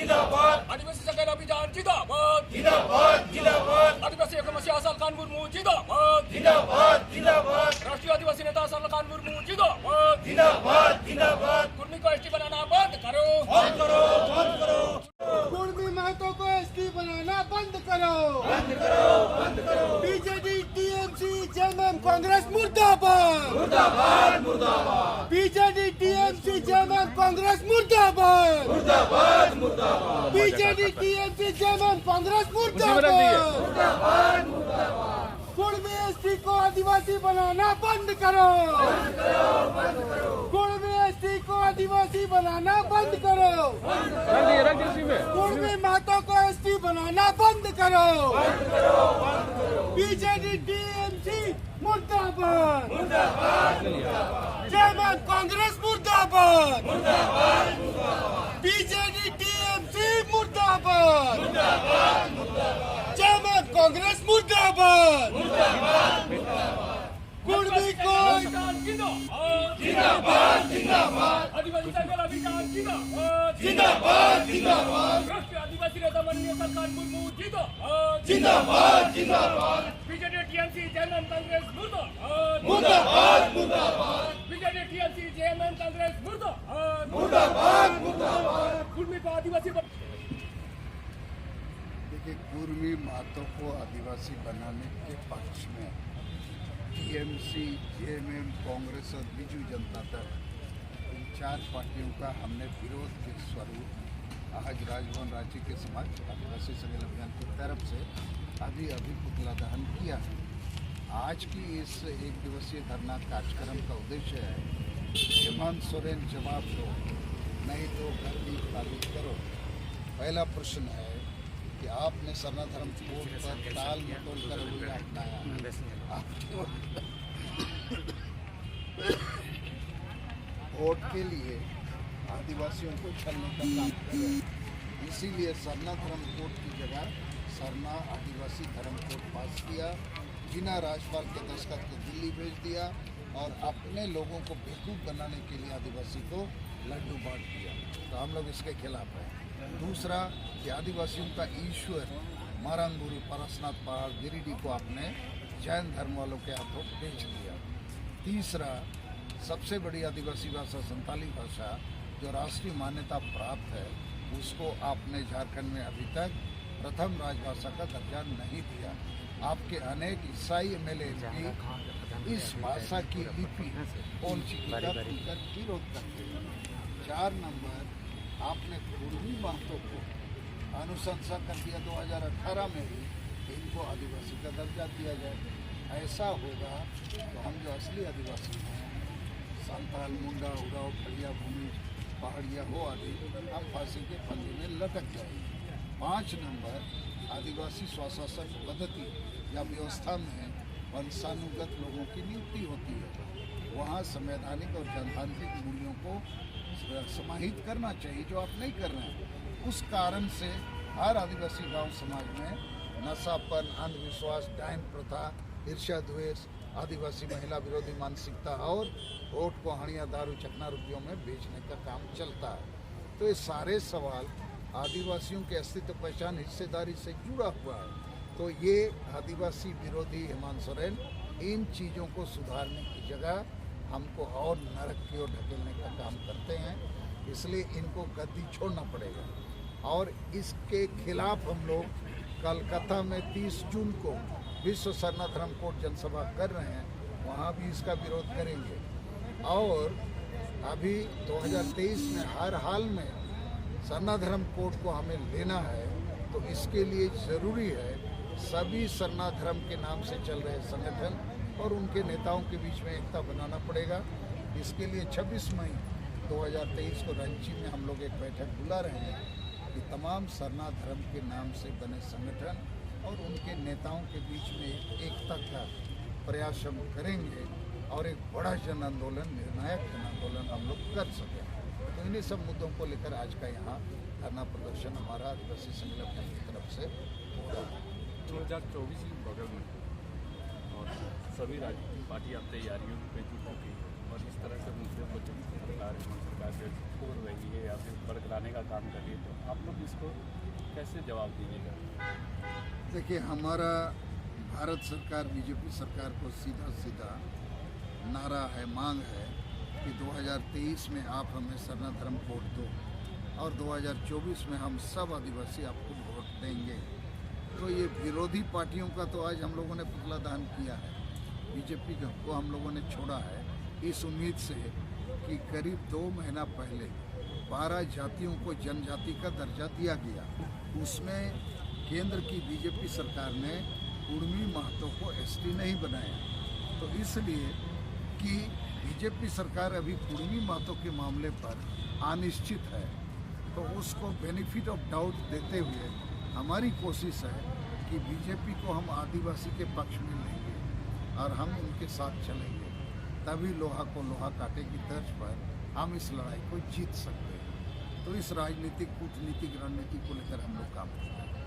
जिंदाबाद आदिवासी संघर्ष अभियान जिंदाबाद जिंदाबाद जिंदाबाद आदिवासी समस्या सरकार मुर्मू जिंदाबाद जिंदाबाद जिंदाबाद राष्ट्रीय आदिवासी नेता सरकार मुर्मू जिंदाबाद जिंदाबाद जिंदाबाद कुर्मी को एसटी बनाना बंद करो बंद करो बंद करो कुर्मी महतो को एसटी बनाना बंद करो बंद करो बंद करो बीजेडी टीएमसी जेएमएम कांग्रेस मुर्दाबाद मुर्दाबाद मुर्दाबाद बीजेडी टीएमसी जेएमएम कांग्रेस मुर्दाबाद मुर्दाबाद मुर्दाबाद बीजेडी टीएमसी जेएमएम कांग्रेस मुर्दाबाद मुर्दाबाद मुर्दाबाद कुर्मी एसटी को आदिवासी बनाना बंद करो कुर्मी एसटी को आदिवासी बनाना बंद करो कुर्मी महतो को एसटी बनाना बंद करो बीजेडी टीएमसी मुर्दाबाद जेएमएम कांग्रेस मुर्दाबाद बीजेडी टीएमसी मुर्दाबाद जेएमएम कांग्रेस मुर्दाबाद कुर्मी को जिंदाबाद जिंदाबाद आदिवासी संघर्ष अभियान जिंदाबाद जिंदाबाद जिंदाबाद राष्ट्रीय आदिवासी नेता माननीय सरकार मुर्मू जिंदाबाद जिंदाबाद जिंदाबाद बीजेडी टीएमसी जेएमएम कांग्रेस मुर्दाबाद मुर्दाबाद मुर्दाबाद बीजेडी टीएमसी जेएमएम कांग्रेस मुर्दाबाद मुर्दाबाद मुर्दाबाद कुर्मी को आदिवासी देखिए, कुर्मी महतो को आदिवासी बनाने के पक्ष में टीएमसी जेएमएम कांग्रेस और बीजू जनता दल इन चार पार्टियों का हमने विरोध के स्वरूप आज राजभवन रांची के समाज आदिवासी संघर्ष अभियान की तरफ से अभी पुतला दहन किया है। आज की इस एक दिवसीय धरना कार्यक्रम का उद्देश्य है हेमंत सोरेन जवाब दो, नहीं तो गद्दी खाली करो। पहला प्रश्न है कि आपने सरना धर्म कोड पर टाल मटोल कर रवैया अपनाया, वोट के लिए आदिवासियों को छलने का काम करे। इसीलिए सरना धर्म कोड की जगह सरना आदिवासी धर्म कोड पास किया, बिना राज्यपाल के दस्तखत को दिल्ली भेज दिया और अपने लोगों को बेवकूफ़ बनाने के लिए आदिवासी को लड्डू बांट दिया। तो हम लोग इसके खिलाफ हैं। दूसरा कि आदिवासियों का ईश्वर मारंगुरु परसनाथ पहाड़ गिरिडीह को आपने जैन धर्म वालों के हाथों बेच दिया। तीसरा, सबसे बड़ी आदिवासी भाषा संताली भाषा जो राष्ट्रीय मान्यता प्राप्त है, उसको आपने झारखंड में अभी तक प्रथम राजभाषा का दर्जा नहीं दिया। आपके अनेक ईसाई एमएलए भी इस भाषा की लिपि पहुंची विरोध करते हैं। 4 नंबर, आपने कुर्मी महतो को अनुशंसा कर दिया 2018 में भी इनको आदिवासी का दर्जा दिया जाए। ऐसा होगा तो हम जो असली आदिवासी हैं, संताल, मुंडा, उराव, खड़िया, भूमि, पहाड़िया हो आदि, हम फांसी के फंदे में लटक जाएंगे। 5 नंबर, आदिवासी स्वशासन पद्धति या व्यवस्था में वंशानुगत लोगों की नियुक्ति होती है। वहाँ संवैधानिक और जनतांत्रिक मूल्यों को समाहित करना चाहिए, जो आप नहीं कर रहे हैं। उस कारण से हर आदिवासी गांव समाज में नशापन, अंधविश्वास, डायन प्रथा, ईर्ष्या, द्वेष, आदिवासी महिला विरोधी मानसिकता और वोट को हड़िया, दारू, चकना रुपयों में बेचने का काम चलता है। तो ये सारे सवाल आदिवासियों के अस्तित्व, पहचान, हिस्सेदारी से जुड़ा हुआ है। तो ये आदिवासी विरोधी हेमंत सोरेन इन चीज़ों को सुधारने की जगह हमको और नरक की ओर ढकेलने का काम करते हैं। इसलिए इनको गद्दी छोड़ना पड़ेगा और इसके खिलाफ हम लोग कलकत्ता में 30 जून को विश्व सरना धर्म कोड जनसभा कर रहे हैं, वहाँ भी इसका विरोध करेंगे। और अभी 2023 में हर हाल में सरना धर्म कोड को हमें लेना है, तो इसके लिए ज़रूरी है सभी सरना धर्म के नाम से चल रहे संगठन और उनके नेताओं के बीच में एकता बनाना पड़ेगा। इसके लिए 26 मई 2023 को रांची में हम लोग एक बैठक बुला रहे हैं कि तमाम सरना धर्म के नाम से बने संगठन और उनके नेताओं के बीच में एकता का प्रयास हम करेंगे और एक बड़ा जन आंदोलन, निर्णायक जन आंदोलन हम लोग कर सकें। तो इन्हीं सब मुद्दों को लेकर आज का यहाँ धरना प्रदर्शन हमारा आदिवासी संगठन की तरफ से हो रहा है। 2024 की बगल में और सभी राजनीतिक पार्टी अब तैयारियों में जुट चुकी है और इस तरह से मुद्दे को सरकार से छोड़ रही है या फिर बरकराने का काम कर रही है, तो आप लोग इस को कैसे जवाब दीजिएगा? देखिए, हमारा भारत सरकार बीजेपी सरकार को सीधा सीधा नारा है, मांग है कि 2023 में आप हमें सरना धर्म कोड दो और 2024 में हम सब आदिवासी आपको वोट देंगे। तो ये विरोधी पार्टियों का तो आज हम लोगों ने पुतला दहन किया है, बीजेपी को हम लोगों ने छोड़ा है इस उम्मीद से कि करीब 2 महीना पहले 12 जातियों को जनजाति का दर्जा दिया गया। उसमें केंद्र की बीजेपी सरकार ने कुर्मी महतो को एसटी नहीं बनाया। तो इसलिए कि बीजेपी सरकार अभी कुर्मी महतो के मामले पर अनिश्चित है, तो उसको बेनिफिट ऑफ डाउट देते हुए हमारी कोशिश है कि बीजेपी को हम आदिवासी के पक्ष में लेंगे और हम उनके साथ चलेंगे, तभी लोहा को लोहा काटे की तर्ज पर हम इस लड़ाई को जीत सकते हैं। तो इस राजनीतिक कूटनीतिक रणनीति को लेकर हम लोग काम करते हैं।